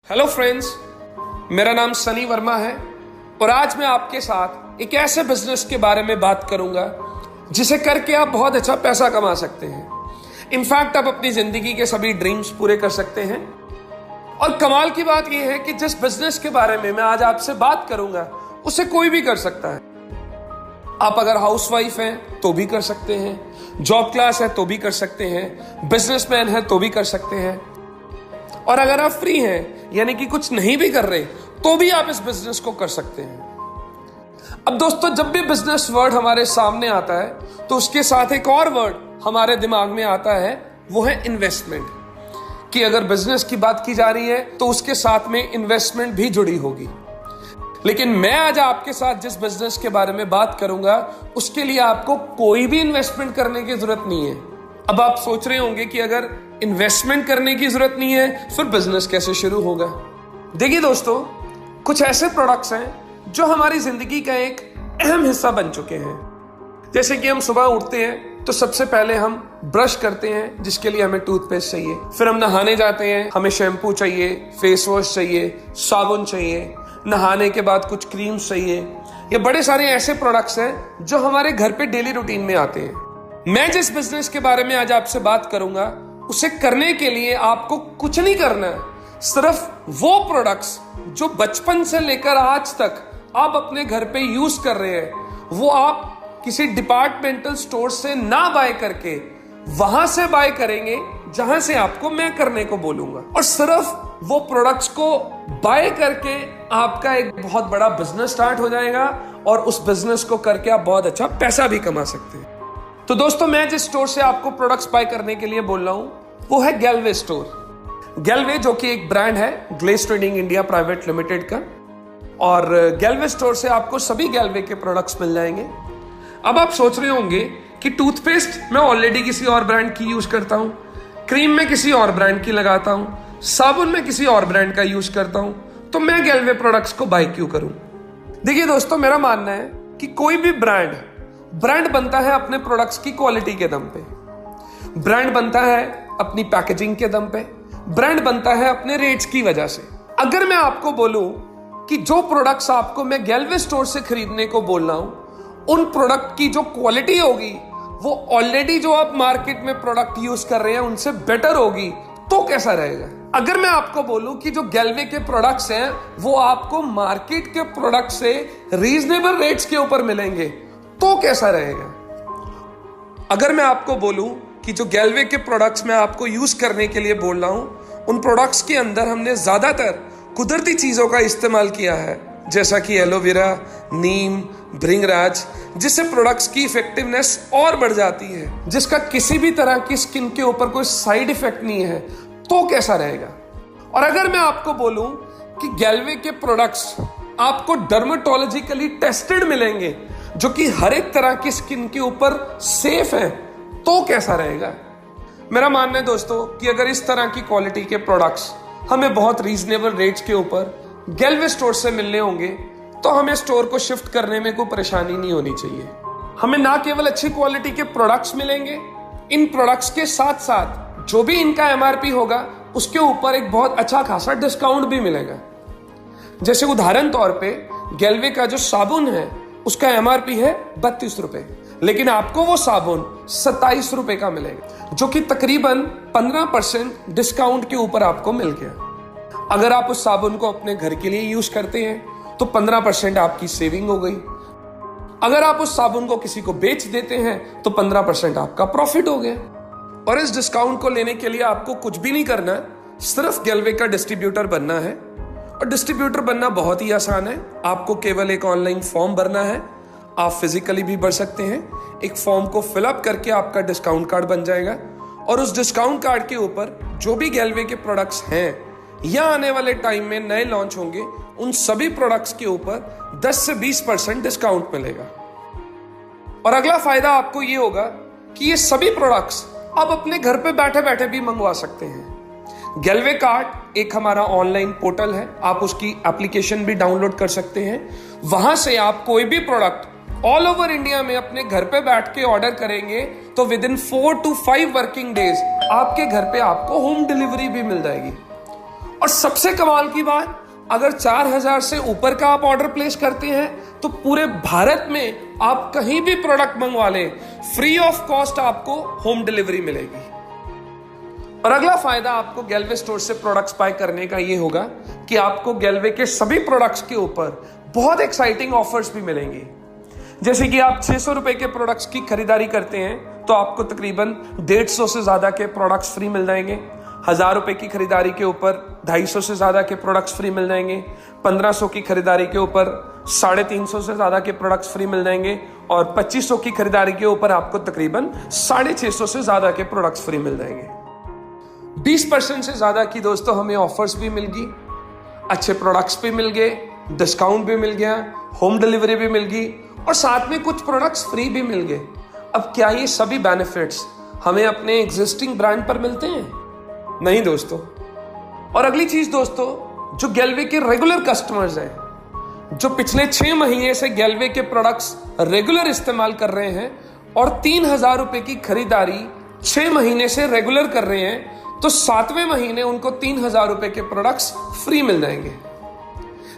Hello friends, मेरा नाम सनी वर्मा है और आज मैं आपके साथ एक ऐसे बिजनेस के बारे में बात करूंगा जिसे करके आप बहुत अच्छा पैसा कमा सकते हैं। इनफैक्ट आप अपनी जिंदगी के सभी ड्रीम्स पूरे कर सकते हैं। और कमाल की बात यह है कि जिस बिजनेस के बारे में मैं आज आपसे बात करूंगा उसे कोई भी कर सकता है। आप अगर हाउसवाइफ हैं तो भी कर सकते हैं, जॉब क्लास है तो भी कर सकते हैं, बिजनेसमैन है तो भी कर सकते हैं, और अगर आप फ्री हैं यानी कि कुछ नहीं भी कर रहे तो भी आप इस बिजनेस को कर सकते हैं। अब दोस्तों, जब भी बिजनेस वर्ड हमारे सामने आता है तो उसके साथ एक और वर्ड हमारे दिमाग में आता है, वो है इन्वेस्टमेंट। कि अगर बिजनेस की बात की जा रही है तो उसके साथ में इन्वेस्टमेंट भी जुड़ी होगी। लेकिन मैं आज आपके साथ जिस बिजनेस के बारे में बात करूंगा उसके लिए आपको कोई भी इन्वेस्टमेंट करने की जरूरत नहीं है। अब आप सोच रहे होंगे कि अगर इन्वेस्टमेंट करने की जरूरत नहीं है फिर बिजनेस कैसे शुरू होगा। देखिए दोस्तों, कुछ ऐसे प्रोडक्ट्स हैं जो हमारी जिंदगी का एक अहम हिस्सा बन चुके हैं। जैसे कि हम सुबह उठते हैं तो सबसे पहले हम ब्रश करते हैं जिसके लिए हमें टूथपेस्ट चाहिए, फिर हम नहाने जाते हैं, हमें शैम्पू चाहिए, फेस वॉश चाहिए, साबुन चाहिए, नहाने के बाद कुछ क्रीम्स चाहिए। ये बड़े सारे ऐसे प्रोडक्ट्स हैं जो हमारे घर पे डेली रूटीन में आते हैं। मैं जिस बिजनेस के बारे में आज आपसे बात करूंगा उसे करने के लिए आपको कुछ नहीं करना है, सिर्फ वो प्रोडक्ट्स जो बचपन से लेकर आज तक आप अपने घर पे यूज कर रहे हैं वो आप किसी डिपार्टमेंटल स्टोर से ना बाय करके वहां से बाय करेंगे जहां से आपको मैं करने को बोलूंगा। और सिर्फ वो प्रोडक्ट्स को बाय करके आपका एक बहुत बड़ा बिजनेस स्टार्ट हो जाएगा और उस बिजनेस को करके आप बहुत अच्छा पैसा भी कमा सकते हैं। तो दोस्तों, मैं जिस स्टोर से आपको प्रोडक्ट्स बाय करने के लिए बोल रहा हूं वो है गैलवे स्टोर। गैलवे जो कि एक ब्रांड है Glaze trading India private limited का, और गैलवे स्टोर से आपको सभी गैलवे के प्रोडक्ट्स मिल जाएंगे। अब आप सोच रहे होंगे कि टूथपेस्ट मैं ऑलरेडी किसी और ब्रांड की यूज करता हूं, क्रीम में किसी और ब्रांड की लगाता हूं, साबुन में किसी और ब्रांड का यूज करता हूं, तो मैं गैलवे प्रोडक्ट्स को बाय क्यों करूं। देखिए दोस्तों, मेरा मानना है कि कोई भी ब्रांड बनता है अपने प्रोडक्ट्स की क्वालिटी के दम पे, ब्रांड बनता है अपनी पैकेजिंग के दम पे, ब्रांड बनता है अपने रेट्स की वजह से। अगर मैं आपको बोलूं कि जो प्रोडक्ट्स आपको मैं गैलवे स्टोर से खरीदने को बोल रहा हूं उन प्रोडक्ट की जो क्वालिटी होगी वो ऑलरेडी जो आप मार्केट में प्रोडक्ट यूज कर रहे हैं उनसे बेटर होगी, तो कैसा रहेगा। अगर मैं आपको बोलूं कि जो गैलवे के प्रोडक्ट्स हैं वो आपको मार्केट के प्रोडक्ट से रीजनेबल रेट्स के ऊपर मिलेंगे, तो कैसा रहेगा। अगर मैं आपको बोलूं कि जो गैलवे के प्रोडक्ट्स मैं आपको यूज करने के लिए बोल रहा हूं उन प्रोडक्ट्स के अंदर हमने ज्यादातर कुदरती चीजों का इस्तेमाल किया है, जैसा कि एलोवेरा, नीम, भृंगराज, जिससे प्रोडक्ट्स की इफेक्टिवनेस और बढ़ जाती है, जिसका किसी भी तरह की स्किन के ऊपर कोई साइड इफेक्ट नहीं है, तो कैसा रहेगा। और अगर मैं आपको बोलूं कि गैलवे के प्रोडक्ट्स आपको डर्मेटोलॉजिकली टेस्टेड मिलेंगे जो कि हर एक तरह की स्किन के ऊपर सेफ है, तो कैसा रहेगा। मेरा मानना है दोस्तों कि अगर इस तरह की क्वालिटी के प्रोडक्ट्स हमें बहुत रीजनेबल रेट्स के ऊपर गैलवे स्टोर से मिलने होंगे तो हमें स्टोर को शिफ्ट करने में कोई परेशानी नहीं होनी चाहिए। हमें ना केवल अच्छी क्वालिटी के प्रोडक्ट्स मिलेंगे, इन प्रोडक्ट्स के साथ साथ जो भी इनका एमआरपी होगा उसके ऊपर एक बहुत अच्छा खासा डिस्काउंट भी मिलेगा। जैसे उदाहरण तौर पे गैलवे का जो साबुन है उसका एमआरपी है 32 रुपए, लेकिन आपको वो साबुन 27 रुपए का मिलेगा, जो कि तकरीबन 15% डिस्काउंट के ऊपर आपको मिल गया। अगर आप उस साबुन को अपने घर के लिए यूज करते हैं तो 15% आपकी सेविंग हो गई। अगर आप उस साबुन को किसी को बेच देते हैं तो 15% आपका प्रॉफिट हो गया। और इस डिस्काउंट को लेने के लिए आपको कुछ भी नहीं करना, सिर्फ गैलवे का डिस्ट्रीब्यूटर बनना है। और डिस्ट्रीब्यूटर बनना बहुत ही आसान है, आपको केवल एक ऑनलाइन फॉर्म भरना है। आप फिजिकली भी भर सकते हैं, एक फॉर्म को फिलअप करके आपका डिस्काउंट कार्ड बन जाएगा और उस डिस्काउंट कार्ड के ऊपर जो भी गैलवे के प्रोडक्ट्स हैं या आने वाले टाइम में नए लॉन्च होंगे उन सभी प्रोडक्ट्स के ऊपर 10 से 20% डिस्काउंट मिलेगा। और अगला फायदा आपको ये होगा कि ये सभी प्रोडक्ट्स आप अपने घर पे बैठे बैठे भी मंगवा सकते हैं। गैलवे कार्ट एक हमारा ऑनलाइन पोर्टल है, आप उसकी एप्लीकेशन भी डाउनलोड कर सकते हैं। वहां से आप कोई भी प्रोडक्ट ऑल ओवर इंडिया में अपने घर पे बैठ के ऑर्डर करेंगे तो with in 4 to 5 working days आपके घर पे आपको होम डिलीवरी भी मिल जाएगी। और सबसे कमाल की बात, अगर 4000 से ऊपर का आप ऑर्डर प्लेस करते हैं तो पूरे भारत में आप कहीं भी प्रोडक्ट मंगवा लें, फ्री ऑफ कॉस्ट आपको होम डिलीवरी मिलेगी। और अगला फायदा आपको गैलवे स्टोर से प्रोडक्ट्स बाय करने का ये होगा कि आपको गैलवे के सभी प्रोडक्ट्स के ऊपर बहुत एक्साइटिंग ऑफर्स भी मिलेंगे। जैसे कि आप 600 रुपए के प्रोडक्ट्स की खरीदारी करते हैं तो आपको तकरीबन 150 से ज्यादा के प्रोडक्ट्स फ्री मिल जाएंगे। 1000 रुपए की खरीदारी के ऊपर 250 से ज्यादा के प्रोडक्ट्स फ्री मिल जाएंगे। 1500 की खरीदारी के ऊपर 350 से ज्यादा के प्रोडक्ट्स फ्री मिल जाएंगे। और 2500 की खरीदारी के ऊपर आपको तकरीबन 650 से ज्यादा के प्रोडक्ट्स फ्री मिल जाएंगे। 20% से ज्यादा की दोस्तों हमें ऑफर्स भी मिल गई, अच्छे प्रोडक्ट्स भी मिल गए, डिस्काउंट भी मिल गया, होम डिलीवरी भी मिल गई और साथ में कुछ प्रोडक्ट्स फ्री भी मिल गए। अब क्या ये सभी बेनिफिट्स हमें अपने एग्जिस्टिंग ब्रांड पर मिलते हैं? नहीं दोस्तों। और अगली चीज दोस्तों, जो गैलवे के रेगुलर कस्टमर्स हैं, जो पिछले 6 महीने से गैलवे के प्रोडक्ट्स रेगुलर इस्तेमाल कर रहे हैं और 3000 रुपए की खरीदारी 6 महीने से रेगुलर कर रहे हैं, तो 7वें महीने उनको 3000 रुपए के प्रोडक्ट्स फ्री मिल जाएंगे।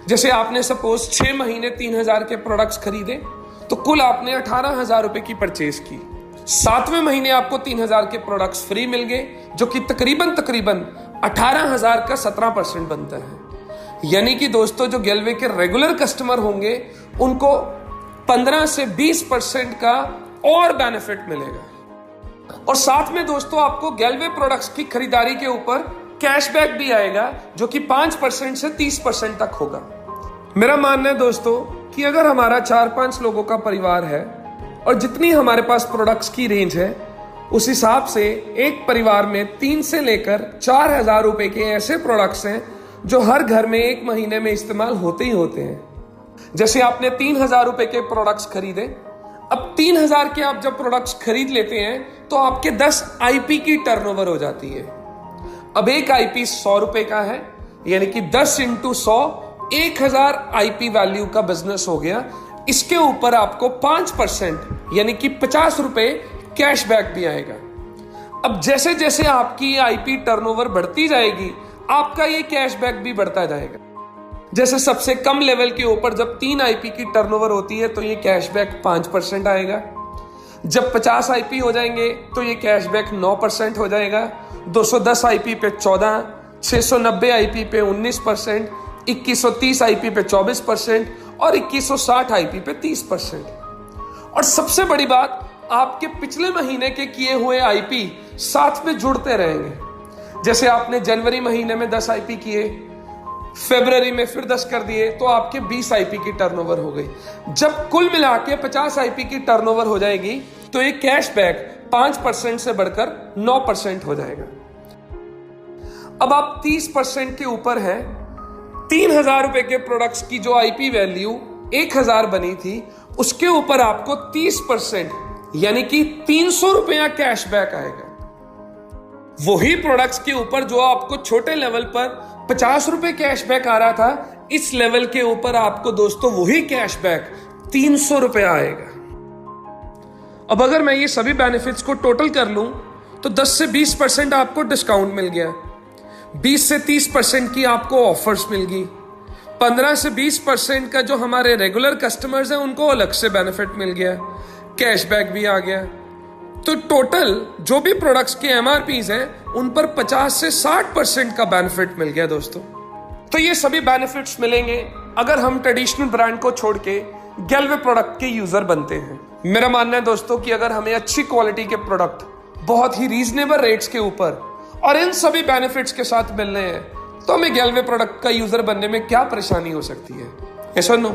जैसे आपने सपोज 6 महीने 3000 के प्रोडक्ट्स खरीदे तो कुल आपने 18000 रुपए की परचेज की। 7वें महीने आपको 3000 के प्रोडक्ट्स फ्री मिल गए, जो कि तकरीबन 18000 का 17% बनता है। यानी कि दोस्तों जो गैलवे के रेगुलर कस्टमर होंगे उनको 15 से 20% का और बेनिफिट मिलेगा। और साथ में दोस्तों आपको गैलवे प्रोडक्ट्स की खरीदारी के ऊपर कैशबैक भी आएगा, जो कि 5% से 30% तक होगा। मेरा मानना है दोस्तों कि अगर हमारा 4-5 लोगों का परिवार है और जितनी हमारे पास प्रोडक्ट्स की रेंज है, उस हिसाब से एक परिवार में 3 से लेकर 4000 रुपए के ऐसे प्रोडक्ट्स हैं जो हर घर में 1 महीने में इस्तेमाल होते ही होते हैं। जैसे आपने 3000 रुपए के प्रोडक्ट्स खरीदे, अब 3000 के आप जब प्रोडक्ट्स खरीद लेते हैं तो आपके 10 आईपी की टर्नओवर हो जाती है। अब एक आईपी 100 रुपए का है, यानी कि 10 × 100 1000 आईपी वैल्यू का बिजनेस हो गया। इसके ऊपर आपको 5% यानी कि 50 रुपए कैशबैक भी आएगा। अब जैसे जैसे आपकी आईपी टर्नओवर बढ़ती जाएगी, आपका ये कैशबैक भी बढ़ता जाएगा। जैसे सबसे कम लेवल के ऊपर जब 3 आईपी की टर्नओवर होती है तो ये कैशबैक 5% आएगा। जब 50 आईपी हो जाएंगे तो ये कैशबैक 9% हो जाएगा। 210 आईपी पे 14%, 690 आईपी पे 19%, 2130 आईपी पे 24% और 2160 आईपी पे 30%। और सबसे बड़ी बात, आपके पिछले महीने के किए हुए आईपी साथ में जुड़ते रहेंगे। जैसे आपने जनवरी महीने में 10 आईपी किए, फरवरी में फिर 10 कर दिए, तो आपके 20 आईपी की टर्नओवर हो गई। जब कुल मिला के 50 आईपी की टर्नओवर हो जाएगी तो ये कैशबैक 5% से बढ़कर 9% हो जाएगा। अब आप 30% के ऊपर हैं। 3000 रुपए के प्रोडक्ट्स की जो आईपी वैल्यू 1000 बनी थी, उसके ऊपर आपको 30% यानी कि 300 रुपया कैशबैक आएगा। वही प्रोडक्ट्स के ऊपर जो आपको छोटे लेवल पर 50 रुपए कैशबैक आ रहा था, इस लेवल के ऊपर आपको दोस्तों वही कैशबैक 300 रुपया आएगा। अब अगर मैं ये सभी बेनिफिट्स को टोटल कर लूं तो 10 से 20% आपको डिस्काउंट मिल गया, 20 से 30% की आपको ऑफर्स मिल गई, 15 से 20% का जो हमारे रेगुलर कस्टमर्स हैं उनको अलग से बेनिफिट मिल गया, कैशबैक भी आ गया। तो टोटल जो भी प्रोडक्ट्स के एमआरपीज हैं उन पर 50 से 60% का बेनिफिट मिल गया दोस्तों। तो ये सभी बेनिफिट्स मिलेंगे अगर हम ट्रेडिशनल ब्रांड को छोड़ के गैलवे प्रोडक्ट के यूजर बनते हैं। मेरा मानना है दोस्तों कि अगर हमें अच्छी क्वालिटी के प्रोडक्ट बहुत ही रीजनेबल रेट्स के ऊपर और इन सभी बेनिफिट्स के साथ मिल रहे हैं, तो हमें गैलवे प्रोडक्ट का यूजर बनने में क्या परेशानी हो सकती है? ऐसा नो?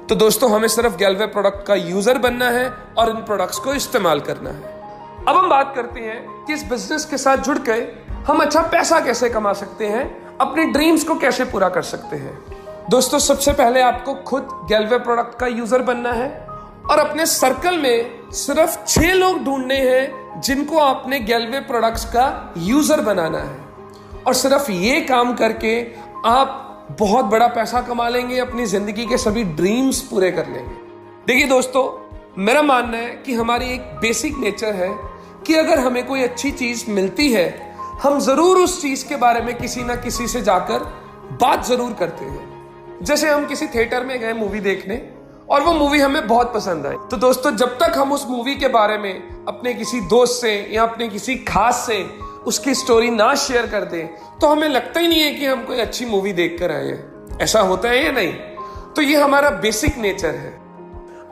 तो दोस्तों हमें सिर्फ गैलवे प्रोडक्ट का यूजर बनना है और इन प्रोडक्ट्स को इस्तेमाल करना है। अब हम बात करते हैं कि इस बिजनेस के साथ जुड़ के हम अच्छा पैसा कैसे कमा सकते हैं, अपने ड्रीम्स को कैसे पूरा कर सकते हैं। दोस्तों सबसे पहले आपको खुद गैलवे प्रोडक्ट का यूजर बनना है और अपने सर्कल में सिर्फ 6 लोग ढूंढने हैं जिनको आपने गैलवे प्रोडक्ट्स का यूजर बनाना है। और सिर्फ ये काम करके आप बहुत बड़ा पैसा कमा लेंगे, अपनी जिंदगी के सभी ड्रीम्स पूरे कर लेंगे। देखिए दोस्तों, मेरा मानना है कि हमारी एक बेसिक नेचर है कि अगर हमें कोई अच्छी चीज मिलती है हम जरूर उस चीज के बारे में किसी ना किसी से जाकर बात जरूर करते हैं। जैसे हम किसी थिएटर में गए मूवी देखने और वो मूवी हमें बहुत पसंद आई, तो दोस्तों जब तक हम उस मूवी के बारे में अपने किसी दोस्त से या अपने किसी खास से उसकी स्टोरी ना शेयर कर दें तो हमें लगता ही नहीं है कि हम कोई अच्छी मूवी देख कर आए हैं। ऐसा होता है या नहीं? तो ये हमारा बेसिक नेचर है।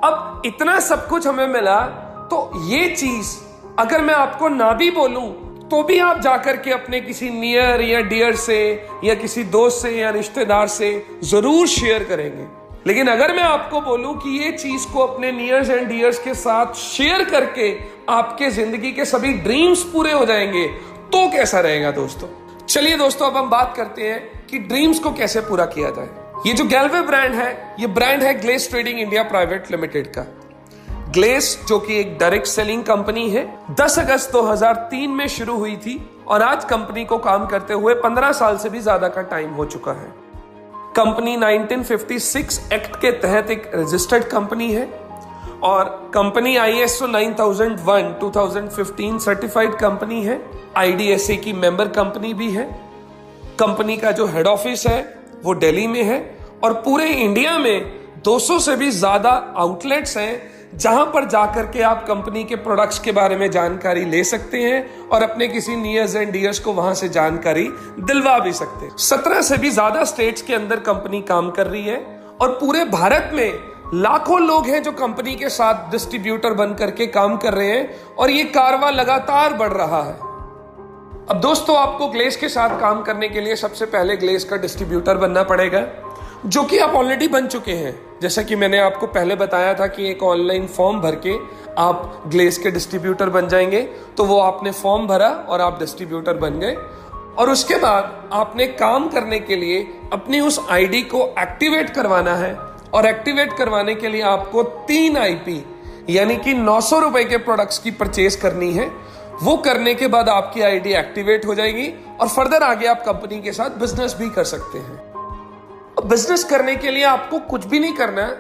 अब इतना सब कुछ हमें मिला, तो ये चीज अगर मैं आपको ना भी बोलूं तो भी आप जाकर के अपने किसी नियर या डियर से या किसी दोस्त से या रिश्तेदार से जरूर शेयर करेंगे। लेकिन अगर मैं आपको बोलूं कि ये चीज को अपने नियर्स एंड डियर्स के साथ शेयर करके आपके जिंदगी के सभी ड्रीम्स पूरे हो जाएंगे, तो कैसा रहेगा दोस्तों? चलिए दोस्तों, अब हम बात करते हैं कि ड्रीम्स को कैसे पूरा किया जाए। ये जो गैलवे ब्रांड है, ये ब्रांड है glace trading India private limited का। ग्लेस जो कि एक डायरेक्ट सेलिंग कंपनी है, 10 अगस्त 2003 में शुरू हुई थी और आज कंपनी को काम करते हुए 15 साल से भी ज्यादा का टाइम हो चुका है। कंपनी 1956 एक्ट के तहत एक रजिस्टर्ड कंपनी है और कंपनी ISO 9001 2015 सर्टिफाइड कंपनी है। IDSA की मेंबर कंपनी भी है। कंपनी का जो हेड ऑफिस है वो दिल्ली में है और पूरे इंडिया में 200 से भी ज्यादा आउटलेट्स हैं जहां पर जाकर के आप कंपनी के प्रोडक्ट्स के बारे में जानकारी ले सकते हैं और अपने किसी नियर्स एंड डियर्स को वहां से जानकारी दिलवा भी सकते हैं। 17 से भी ज्यादा स्टेट्स के अंदर कंपनी काम कर रही है और पूरे भारत में लाखों लोग हैं जो कंपनी के साथ डिस्ट्रीब्यूटर बन करके काम कर रहे हैं और ये कारवां लगातार बढ़ रहा है। अब दोस्तों, आपको ग्लेस के साथ काम करने के लिए सबसे पहले ग्लेस का डिस्ट्रीब्यूटर बनना पड़ेगा, जो कि आप ऑलरेडी बन चुके हैं। जैसा कि मैंने आपको पहले बताया था कि एक ऑनलाइन फॉर्म भर के आप ग्लेस के डिस्ट्रीब्यूटर बन जाएंगे, तो वो आपने फॉर्म भरा और आप डिस्ट्रीब्यूटर बन गए। और उसके बाद आपने काम करने के लिए अपनी उस आईडी को एक्टिवेट करवाना है और एक्टिवेट करवाने के लिए आपको 3 IP यानी कि 900 रुपए के प्रोडक्ट्स की परचेज करनी है। वो करने के बाद आपकी आईडी एक्टिवेट हो जाएगी और फर्दर आगे आप कंपनी के साथ बिजनेस भी कर सकते हैं। बिजनेस करने के लिए आपको कुछ भी नहीं करना है,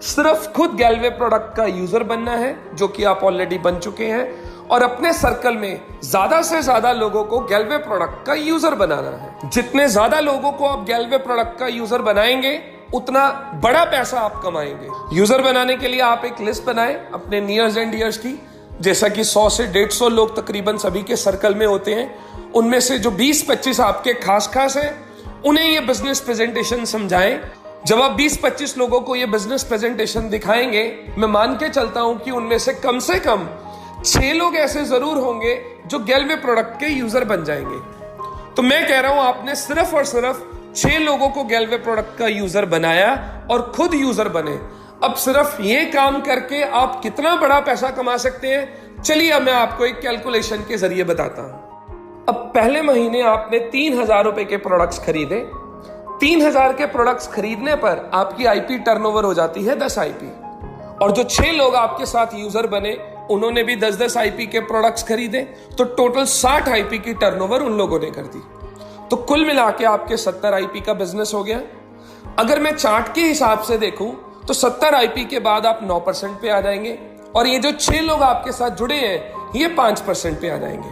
सिर्फ खुद गैलवे प्रोडक्ट का यूजर बनना है, जो कि आप ऑलरेडी बन चुके हैं, और अपने सर्कल में ज्यादा से ज्यादा लोगों को गैलवे प्रोडक्ट का यूजर बनाना है। जितने ज्यादा लोगों को आप गैलवे प्रोडक्ट का यूजर बनाएंगे उतना बड़ा पैसा आप कमाएंगे। यूजर बनाने के लिए आप एक लिस्ट बनाएं अपने नियर्स एंड डियर्स की, जैसा कि 100 से 150 लोग तकरीबन सभी के सर्कल में होते हैं। उनमें से जो 20-25 आपके खास हैं, उन्हें ये बिजनेस प्रेजेंटेशन समझाएं। जब आप 20-25 लोगों को ये बिजनेस प्रेजेंटेशन दिखाएंगे, मैं मान के चलता हूं कि उनमें से कम 6 लोग ऐसे जरूर होंगे जो गैलवे प्रोडक्ट के यूजर बन जाएंगे। तो मैं कह रहा हूं, आपने सिर्फ और सिर्फ 6 लोगों को गैलवे प्रोडक्ट का यूजर बनाया और खुद यूजर बने। अब सिर्फ ये काम करके आप कितना बड़ा पैसा कमा सकते हैं, चलिए अब मैं आपको एक कैलकुलेशन के जरिए बताता हूं। अब पहले महीने आपने 3000 रुपए के प्रोडक्ट्स खरीदे। 3000 के प्रोडक्ट्स खरीदने पर आपकी IP टर्नओवर हो जाती है 10 IP। और जो 6 लोग आपके साथ यूजर बने, उन्होंने भी 10-10 IP के प्रोडक्ट्स खरीदे, तो टोटल 60 IP की टर्नओवर उन लोगों ने कर दी। तो कुल मिला के आपके 70 IP का बिजनेस हो गया। अगर मैं चार्ट के हिसाब से देखूं तो 70 IP के बाद आप 9% पे आ जाएंगे और ये जो 6 लोग आपके साथ जुड़े हैं ये 5% पे आ जाएंगे।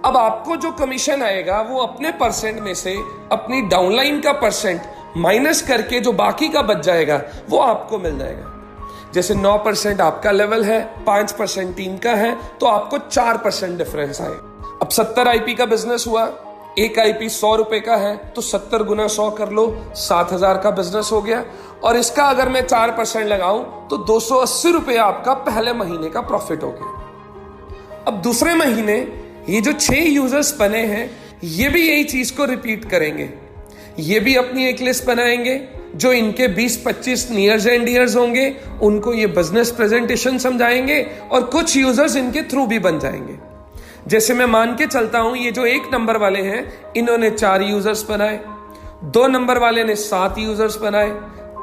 अब आपको जो कमीशन आएगा वो अपने परसेंट में से अपनी डाउनलाइन का परसेंट माइनस करके जो बाकी का बच जाएगा वो आपको मिल जाएगा। जैसे 9% आपका लेवल है, 5% टीम का है, तो आपको 4% डिफरेंस आएगा। अब 70 IP का बिजनेस हुआ, एक IP 100 रुपए का है, तो 70 गुना 100 कर लो, 7000 का बिजनेस हो गया। और इसका अगर मैं 4% लगाऊं तो 280 रुपए आपका पहले महीने का प्रॉफिट हो गया। अब दूसरे महीने ये जो 6 यूजर्स बने हैं ये भी यही चीज को रिपीट करेंगे। ये भी अपनी एक लिस्ट बनाएंगे, जो इनके 20-25 नियर्स एंड डियर्स होंगे, उनको ये बिजनेस प्रेजेंटेशन समझाएंगे और कुछ यूजर्स इनके थ्रू भी बन जाएंगे। जैसे मैं मान के चलता हूं, ये जो 1 नंबर वाले हैं इन्होंने 4 यूजर्स बनाए, 2 नंबर वाले ने 7 यूजर्स बनाए,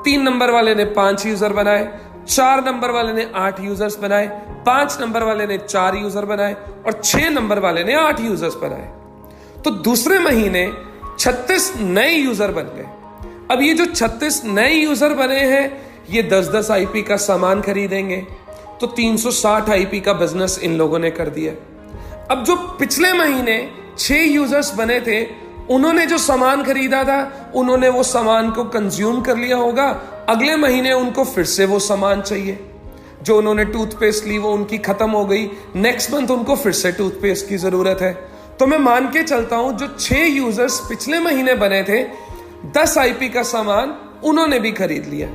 3 नंबर वाले ने 5 यूजर बनाए, 4 नंबर वाले ने 8 यूजर्स बनाए, 5 नंबर वाले ने 4 यूजर बनाए और 6 नंबर वाले ने 8 यूजर्स बनाए। तो दूसरे महीने 36 नए यूजर बन गए। अब ये जो 36 नए यूजर बने हैं ये 10-10 IP का सामान खरीदेंगे, तो 360 IP का बिजनेस इन लोगों ने कर दिया। अब जो पिछले महीने 6 यूजर्स बने थे, उन्होंने जो सामान खरीदा था उन्होंने वो सामान को कंज्यूम कर लिया होगा, अगले महीने उनको फिर से वो सामान चाहिए। जो उन्होंने टूथपेस्ट ली वो उनकी खत्म हो गई, नेक्स्ट मंथ उनको फिर से टूथपेस्ट की जरूरत है। तो मैं मान के चलता हूं जो 6 यूजर्स पिछले महीने बने थे, 10 आईपी का सामान उन्होंने भी खरीद लिया,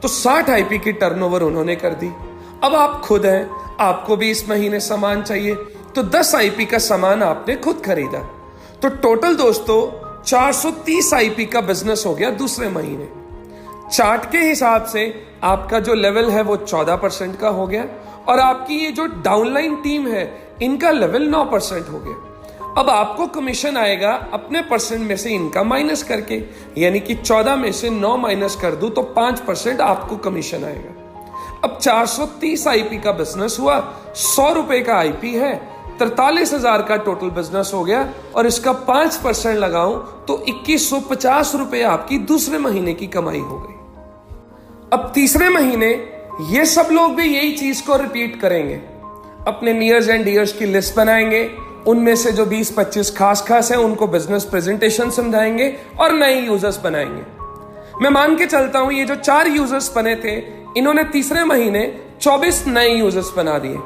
तो 60 आईपी की टर्नओवर उन्होंने कर दी। अब आप खुद हैं, आपको भी इस महीने सामान चाहिए, तो 10 आईपी का सामान आपने खुद खरीदा, तो टोटल दोस्तों 430 आईपी का बिजनेस हो गया दूसरे महीने। चार्ट के हिसाब से आपका जो लेवल है वो 14% का हो गया, और आपकी ये जो डाउनलाइन टीम है इनका लेवल 9% हो गया। अब आपको कमीशन आएगा अपने परसेंट में से इनका माइनस करके, यानी कि 14 में से 9 माइनस कर दूं तो 5% आपको कमीशन आएगा। अब 430 आईपी का बिजनेस हुआ, 100 रुपए का आईपी है, 43,000 का टोटल बिजनेस हो गया, और इसका 5% लगाऊं तो 2150 रुपए आपकी दूसरे महीने की कमाई हो गई। अब तीसरे महीने ये सब लोग भी यही चीज को रिपीट करेंगे, अपने नियर्स एंड डियर्स की लिस्ट बनाएंगे, उनमें से जो 20-25 खास है उनको बिजनेस प्रेजेंटेशन समझाएंगे और नए यूजर्स बनाएंगे। मैं मान के चलता हूं ये जो 4 यूजर्स बने थे, इन्होंने तीसरे महीने 24 नए यूजर्स बना दिए।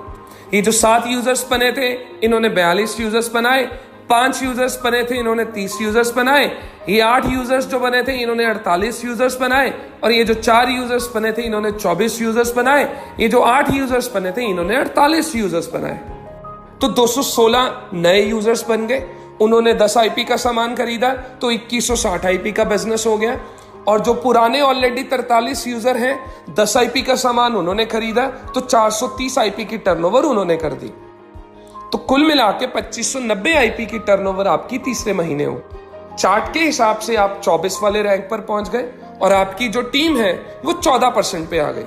ये जो 7 यूजर्स बने थे इन्होंने 42 यूजर्स बनाए, 5 यूजर्स बने थे इन्होंने 30 यूजर्स बनाए, ये 8 यूजर्स जो बने थे इन्होंने 48 यूजर्स बनाए, और ये जो 4 यूजर्स बने थे इन्होंने 24 यूजर्स बनाए, ये जो 8 यूजर्स बने थे इन्होंने 48 यूजर्स बनाए। तो 216 नए यूजर्स बन गए। उन्होंने 10 आईपी का सामान खरीदा तो 2160 आईपी का बिजनेस हो गया, और जो पुराने ऑलरेडी 43 यूजर हैं, 10 आईपी का सामान उन्होंने खरीदा तो 430 आईपी की टर्नओवर उन्होंने कर दी। तो कुल मिला के 2590 आईपी की टर्नओवर आपकी तीसरे महीने हो। चार्ट के हिसाब से आप 24 वाले रैंक पर पहुंच गए, और आपकी जो टीम है वो 14% पे आ गई।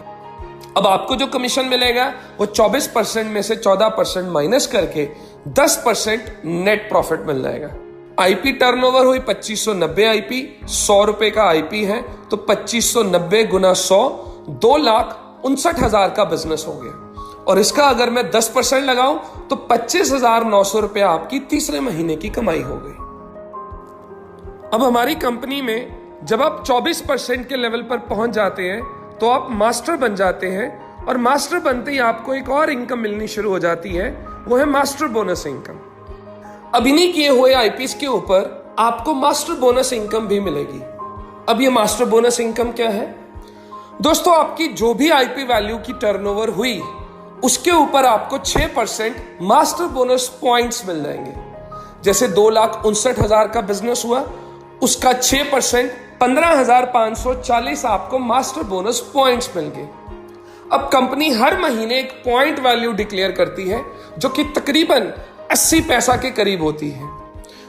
अब आपको जो कमीशन मिलेगा वो 24% में से 14% माइनस करके 10% नेट प्रॉफिट मिल जाएगा। आईपी टर्नओवर हुई 2590 आईपी, 100 रुपए का आईपी है, तो 2590 गुना 100 2,59,000 का बिजनेस हो गया। और इसका अगर मैं 10% लगाऊं तो 25,900 रुपए आपकी तीसरे महीने की कमाई हो गई। अब हमारी कंपनी में जब आप 24% के लेवल पर पहुंच जाते हैं तो आप मास्टर बन जाते हैं, और मास्टर बनते ही आपको एक और इनकम मिलनी शुरू हो जाती है, वो है मास्टर बोनस इनकम। अब इन्हीं किए हुए आईपीएस के ऊपर आपको मास्टर बोनस इनकम भी मिलेगी। अब ये मास्टर बोनस इनकम क्या है दोस्तों? आपकी जो भी आईपी वैल्यू की टर्नओवर हुई उसके ऊपर आपको 6% मास्टर बोनस पॉइंट्स मिल जाएंगे। जैसे 2,59,000 का बिजनेस हुआ, उसका 6% 15,540 आपको मास्टर बोनस पॉइंट्स मिल गए। अब कंपनी हर महीने एक पॉइंट वैल्यू डिक्लेयर करती है जो कि तकरीबन 80 पैसा के करीब होती है।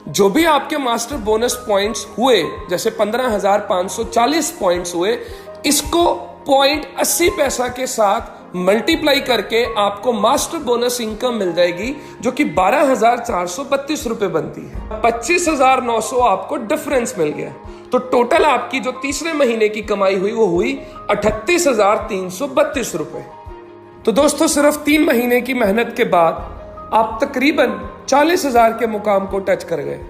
जो भी आपके मास्टर बोनस पॉइंट्स हुए, जैसे 15,540 पॉइंट्स हुए, इसको पॉइंट 80 पैसा के साथ मल्टीप्लाई करके आपको मास्टर बोनस इनकम मिल जाएगी, जो कि 12,432 रुपए बनती है। 25,900 आपको डिफरेंस मिल गया, तो टोटल आपकी जो तीसरे महीने की कमाई हुई वो हुई 38,332 रुपए। तो दोस्तों सिर्फ 3 महीने की मेहनत के बाद आप तकरीबन 40,000 के मुकाम को टच कर गए।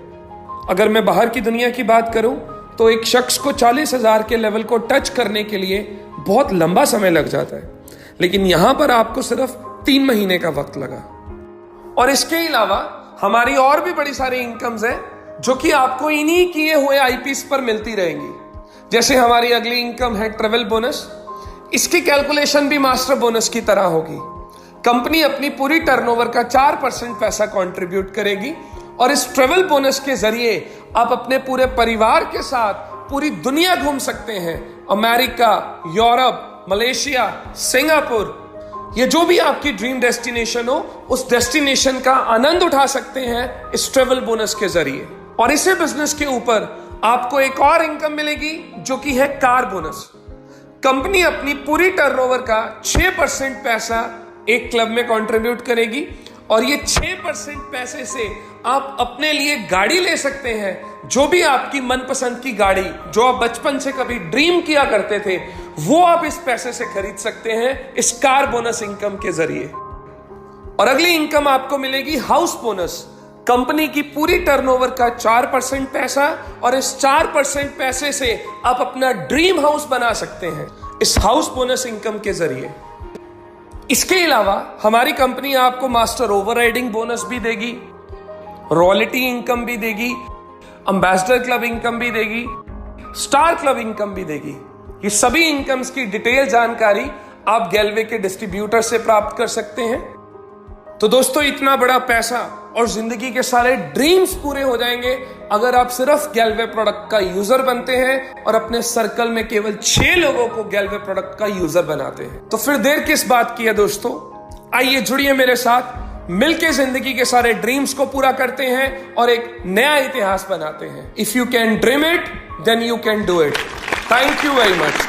अगर मैं बाहर की दुनिया की बात करूं तो एक शख्स को 40,000 के लेवल को टच करने के लिए बहुत लंबा समय लग जाता है, लेकिन यहां पर आपको सिर्फ 3 महीने का वक्त लगा। और इसके अलावा हमारी और भी बड़ी सारी इनकम्स हैं जो कि आपको इन्हीं किए हुए आईपीएस पर मिलती रहेंगी। जैसे हमारी अगली इनकम है ट्रेवल बोनस। इसकी कैलकुलेशन भी मास्टर बोनस की तरह होगी। कंपनी अपनी पूरी टर्नओवर का 4% पैसा कंट्रीब्यूट करेगी, और इस ट्रेवल बोनस के जरिए आप अपने पूरे परिवार के साथ पूरी दुनिया घूम सकते हैं। अमेरिका, यूरोप, मलेशिया, सिंगापुर, ये जो भी आपकी ड्रीम डेस्टिनेशन हो, उस डेस्टिनेशन का आनंद उठा सकते हैं इस ट्रेवल बोनस के जरिए। और इसी बिजनेस के ऊपर आपको एक और इनकम मिलेगी जो कि है कार बोनस। कंपनी अपनी पूरी टर्नओवर का 6% पैसा एक क्लब में कंट्रीब्यूट करेगी, और ये 6% पैसे से आप अपने लिए गाड़ी ले सकते हैं। जो भी आपकी मनपसंद की गाड़ी जो आप बचपन से कभी ड्रीम किया करते थे, वो आप इस पैसे से खरीद सकते हैं इस कार बोनस इनकम के जरिए। और अगली इनकम आपको मिलेगी हाउस बोनस। कंपनी की पूरी टर्नओवर का 4% पैसा, और इस 4% पैसे से आप अपना ड्रीम हाउस बना सकते हैं इस हाउस बोनस इनकम के जरिए। इसके अलावा हमारी कंपनी आपको मास्टर ओवरराइडिंग बोनस भी देगी, रॉयल्टी इनकम भी देगी, एम्बेसडर क्लब इनकम भी देगी, स्टार क्लब इनकम भी देगी। ये सभी इनकम्स की डिटेल जानकारी आप गैलवे के डिस्ट्रीब्यूटर से प्राप्त कर सकते हैं। तो दोस्तों, इतना बड़ा पैसा और जिंदगी के सारे ड्रीम्स पूरे हो जाएंगे अगर आप सिर्फ गैलवे प्रोडक्ट का यूजर बनते हैं और अपने सर्कल में केवल 6 लोगों को गैलवे प्रोडक्ट का यूजर बनाते हैं। तो फिर देर किस बात की है दोस्तों, आइए जुड़िए मेरे साथ, मिलके जिंदगी के सारे ड्रीम्स को पूरा करते हैं और एक नया इतिहास बनाते हैं। If you can dream it, then you can do it. Thank you very much.